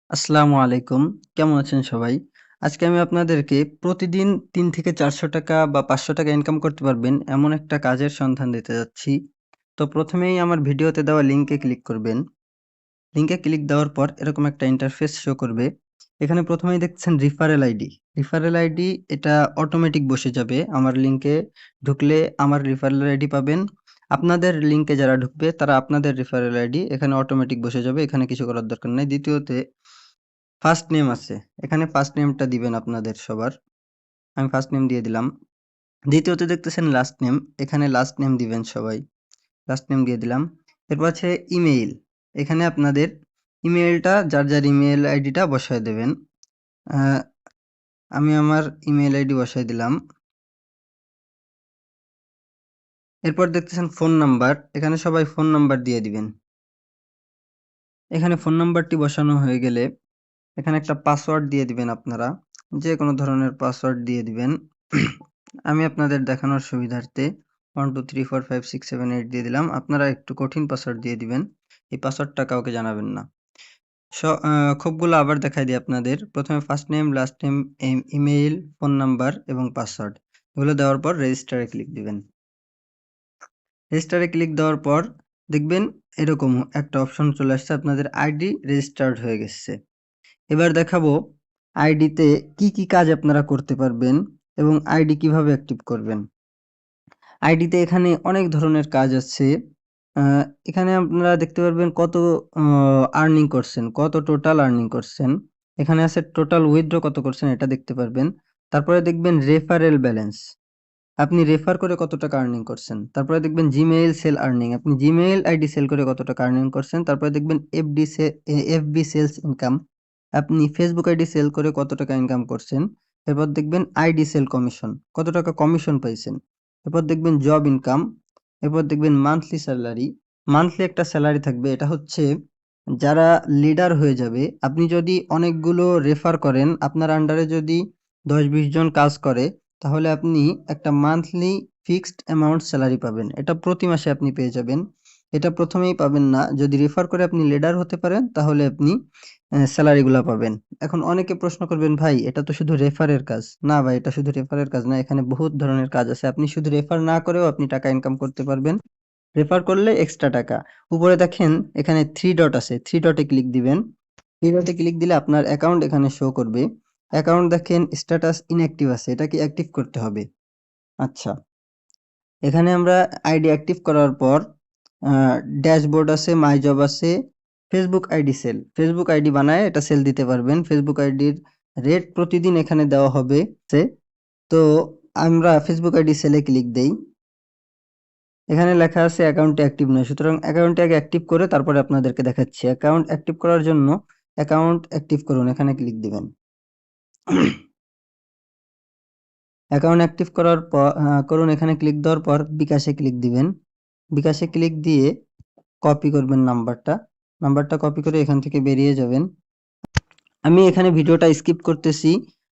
আসসালামু আলাইকুম। কেমন আছেন সবাই? আজকে আমি আপনাদেরকে প্রতিদিন ৩ থেকে ৳৪০০ বা ৳৫০০ ইনকাম করতে পারবেন এমন একটা কাজের সন্ধান দিতে যাচ্ছি। তো প্রথমেই আমার ভিডিওতে দেওয়া লিংকে ক্লিক করবেন। লিংকে ক্লিক দেওয়ার পর এরকম একটা ইন্টারফেস শো করবে। এখানে প্রথমেই দেখছেন রিফারেল আইডি। রিফারেল আইডি এটা অটোমেটিক বসে যাবে। আমার লিংকে ঢুকলে আমার রিফারেল আইডি পাবেন। আপনাদের লিংকে যারা ঢুকবে তারা আপনাদের রিফারেল আইডি এখানে অটোমেটিক বসে যাবে। এখানে কিছু করার দরকার নাই। দ্বিতীয়তে ফার্স্ট নেম আছে। এখানে ফার্স্ট নেমটা দিবেন আপনাদের সবার। আমি ফার্স্ট নেম দিয়ে দিলাম। দ্বিতীয়তে দেখতেছেন লাস্ট নেম। এখানে লাস্ট নেম দিবেন সবাই। লাস্ট নেম দিয়ে দিলাম। এরপর আছে ইমেইল। এখানে আপনাদের ইমেইলটা যার ইমেইল আইডিটা বসায় দেবেন। আ আমি আমার ইমেইল আইডি বসায় দিলাম। এরপর দেখতেছেন ফোন নাম্বার। এখানে সবাই ফোন নাম্বার দিয়ে দিবেন। এখানে ফোন নাম্বারটি বসানো হয়ে গেলে এখানে একটা পাসওয়ার্ড দিয়ে দিবেন আপনারা। যেকোনো ধরনের পাসওয়ার্ড দিয়ে দিবেন। আমি আপনাদের দেখানোর সুবিধার্থে 1 2 3 4 5 6 7 8 দিয়ে দিলাম। আপনারা একটু কঠিন পাসওয়ার্ড দিয়ে দিবেন। এই পাসওয়ার্ডটা কাউকে জানাবেন না। স আ খোপগুলো আবার দেখাই দিই আপনাদের। প্রথমে first name, last name, email, phone number এবং পাসওয়ার্ড। এগুলো দেওয়ার পর রেজিস্টারে ক্লিক দিবেন। রেজিস্টারে ক্লিক দেওয়ার পর দেখবেন এরকম একটা অপশন চলে আসছে আপনাদের আইডি রেজিস্টার্ড হয়ে গেছে। এবার দেখাবো আইডিতে কি কাজ আপনারা করতে পারবেন এবং আইডি কিভাবে অ্যাক্টিভ করবেন। আইডিতে এখানে অনেক ধরনের কাজ আছে। আ এখানে আপনারা দেখতে পারবেন কত অ আর্নিং করছেন, কত টোটাল আর্নিং করছেন। এখানে আছে টোটাল উইথড্র কত করছেন এটা দেখতে পারবেন। তারপরে দেখবেন রেফারেল ব্যালেন্স। আপনি রেফার করে কত টাকা আর্নিং করছেন। তারপরে দেখবেন জিমেইল সেল আর্নিং। আপনি জিমেইল আইডি সেল করে কত টাকা আর্নিং করছেন। তারপরে দেখবেন এফবি সেলস ইনকাম। আপনি ফেসবুক আইডি সেল করে কত টাকা ইনকাম করছেন। এরপর দেখবেন আইডি সেল কমিশন। কত টাকা কমিশন পাইছেন। এরপর দেখবেন জব ইনকাম। এরপর দেখবেন মান্থলি স্যালারি। মান্থলি একটা স্যালারি থাকবে। এটা হচ্ছে যারা লিডার হয়ে যাবে, আপনি যদি অনেকগুলো রেফার করেন, আপনার আন্ডারে যদি ১০-২০ জন কাজ করে তাহলে আপনি একটা মান্থলি ফিক্সড অ্যামাউন্ট স্যালারি পাবেন। এটা প্রতি মাসে আপনি পেয়ে যাবেন। এটা প্রথমেই পাবেন না। যদি রেফার করে আপনি লিডার হতে পারেন তাহলে আপনি স্যালারিগুলা পাবেন। এখন অনেকে প্রশ্ন করবেন, "ভাই এটা তো শুধু রেফারের কাজ।" না ভাই, এটা শুধু রেফারের কাজ না। এখানে বহুত ধরনের কাজ আছে। আপনি শুধু রেফার না করেও আপনি টাকা ইনকাম করতে পারবেন। রেফার করলে এক্সট্রা টাকা। উপরে দেখেন এখানে 3 ডট আছে। 3 ডটে ক্লিক দিবেন। 3 ডটে ক্লিক দিলে আপনার অ্যাকাউন্ট এখানে শো করবে। অ্যাকাউন্ট দেখেন স্ট্যাটাস ইনঅ্যাক্টিভ আছে। এটাকে অ্যাক্টিভ করতে হবে। আচ্ছা। এখানে আমরা আইডি অ্যাক্টিভ করার পর আ ড্যাশবোর্ড আছে, মাই জব আছে, Facebook ID sell. Facebook ID বানায়ে এটা সেল দিতে পারবেন। ফেসবুক আইডির রেট প্রতিদিন এখানে দেওয়া হবে। তো আমরা ফেসবুক আইডি সেলে ক্লিক দেই। এখানে লেখা আছে অ্যাকাউন্টটি অ্যাক্টিভ নয়। সুতরাং অ্যাকাউন্টটি আগে অ্যাক্টিভ করে তারপরে আপনাদেরকে দেখাচ্ছি। অ্যাকাউন্ট অ্যাক্টিভ করার জন্য অ্যাকাউন্ট অ্যাক্টিভ করুন। এখানে ক্লিক দিবেন। অ্যাকাউন্ট অ্যাক্টিভ করার করুন এখানে ক্লিক দেওয়ার পর বিকাশে ক্লিক দিবেন। বিকাশে ক্লিক দিয়ে কপি করবেন নাম্বারটা। নাম্বারটা কপি করে এখান থেকে বেরিয়ে যাবেন। আমি এখানে ভিডিওটা স্কিপ করতেছি।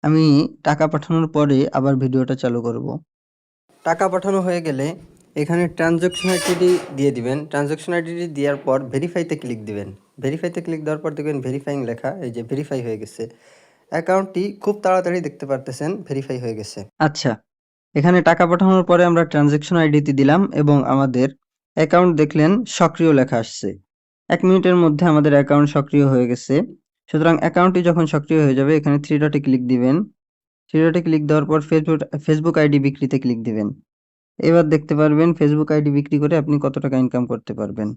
আমি টাকা পাঠানোর পরে আবার ভিডিওটা চালু করব। টাকা পাঠানো হয়ে গেলে এখানে ট্রান্সেকশন আইডিটি দিয়ে দিবেন। ট্রান্সেকশন আইডিটি দেওয়ার পর ভেরিফাইতে ক্লিক দিবেন। ভেরিফাইতে ক্লিক দেওয়ার পর দেখবেন ভেরিফাইং লেখা, এই যে ভেরিফাই হয়ে গেছে। অ্যাকাউন্টটি খুব তাড়াতাড়ি দেখতে পারতেছেন ভেরিফাই হয়ে গেছে। আচ্ছা, এখানে টাকা পাঠানোর পরে আমরা ট্রানজেকশন আইডিটি দিলাম এবং আমাদের অ্যাকাউন্ট দেখলেন সক্রিয় লেখা আসছে। ১ মিনিটের মধ্যে আমাদের অ্যাকাউন্ট সক্রিয় হয়ে গেছে। সুতরাং অ্যাকাউন্টটি যখন সক্রিয় হয়ে যাবে এখানে 3 ডটে ক্লিক দিবেন। 3 ডটে ক্লিক দেওয়ার পর ফেসবুক আইডি বিক্রিতে ক্লিক দিবেন। এবার দেখতে পারবেন ফেসবুক আইডি বিক্রি করে আপনি কত টাকা ইনকাম করতে পারবেন।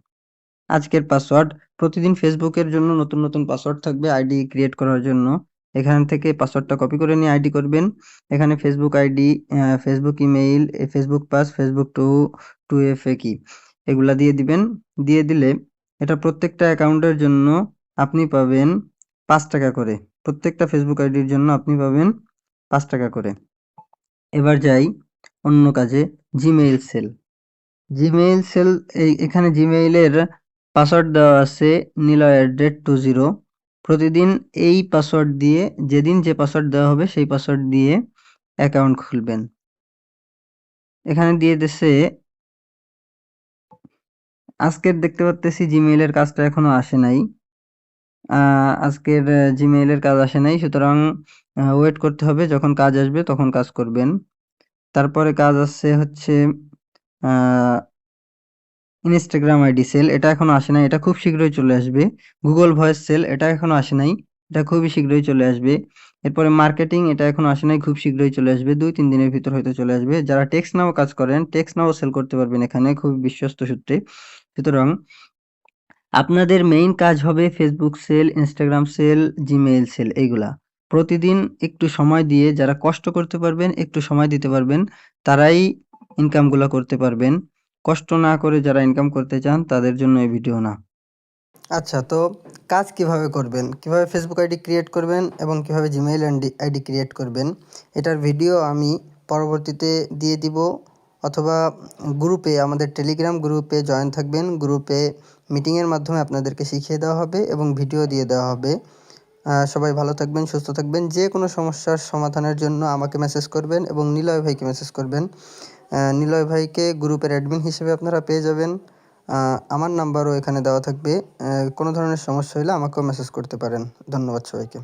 আজকের পাসওয়ার্ড, প্রতিদিন ফেসবুকের জন্য নতুন পাসওয়ার্ড থাকবে আইডি ক্রিয়েট করার জন্য। এখান থেকে পাসওয়ার্ডটা কপি করে নিয়ে আইডি করবেন। এখানে Facebook ID, Facebook email, Facebook pass, Facebook 2FA কি এগুলা দিয়ে দিবেন। দিয়ে দিলে এটা প্রত্যেকটা অ্যাকাউন্টের জন্য আপনি পাবেন ৳৫ করে। প্রত্যেকটা ফেসবুক আইডির জন্য আপনি পাবেন ৳৫ করে। এবার যাই অন্য কাজে, জিমেইল সেল। জিমেইল সেল এখানে জিমেইলের পাসওয়ার্ড দেওয়া আছে niloy@20। প্রতিদিন এই পাসওয়ার্ড দিয়ে যেদিন যে পাসওয়ার্ড দেওয়া হবে সেই পাসওয়ার্ড দিয়ে অ্যাকাউন্ট খুলবেন। এখানে দিয়ে দিছে আজকের দেখতে পারতেছি জিমেইলের কাজটা এখনো আসে নাই। আজকের জিমেইলের কাজ আসে নাই, সুতরাং ওয়েট করতে হবে, যখন কাজ আসবে তখন কাজ করবেন। তারপরে কাজ আসছে হচ্ছে ইনস্টাগ্রাম আইডি সেল, এটা এখনো আসে নাই, এটা খুব শীঘ্রই চলে আসবে। গুগল ভয়েস সেল, এটা এখনো আসে নাই, এটা খুবই শীঘ্রই চলে আসবে। এরপরে মার্কেটিং, এটা এখনো আসে নাই, খুব শীঘ্রই চলে আসবে, 2-3 দিনের ভিতর হয়তো চলে আসবে। যারা টেক্সট নাও কাজ করেন, টেক্সট নাও সেল করতে পারবেন এখানে খুব বিশ্বস্ত সূত্রে। সুতরাং আপনাদের মেইন কাজ হবে Facebook sell, Instagram sell, Gmail sell, এইগুলা প্রতিদিন একটু সময় দিয়ে যারা কষ্ট করতে পারবেন, একটু সময় দিতে পারবেন, তারাই ইনকামগুলো করতে পারবেন। কষ্ট না করে যারা ইনকাম করতে চান তাদের জন্য এই ভিডিও না। আচ্ছা, তো কাজ কিভাবে করবেন, কিভাবে ফেসবুক আইডি ক্রিয়েট করবেন এবং কিভাবে জিমেইল আইডি ক্রিয়েট করবেন, এটার ভিডিও আমি পরবর্তীতে দিয়ে দিব, অথবা গ্রুপে, আমাদের টেলিগ্রাম গ্রুপে জয়েন থাকবেন। গ্রুপে মিটিংয়ের মাধ্যমে আপনাদেরকে শিখিয়ে দেওয়া হবে এবং ভিডিও দিয়ে দেওয়া হবে। সবাই ভালো থাকবেন, সুস্থ থাকবেন। যে কোনো সমস্যার সমাধানের জন্য আমাকে মেসেজ করবেন এবং নিলয় ভাইকে মেসেজ করবেন। নিলয় ভাইকে গ্রুপের অ্যাডমিন হিসেবে আপনারা পেয়ে যাবেন। আমার নাম্বারও এখানে দেওয়া থাকবে। কোনো ধরনের সমস্যা হলে আমাকেও মেসেজ করতে পারেন। ধন্যবাদ সবাইকে।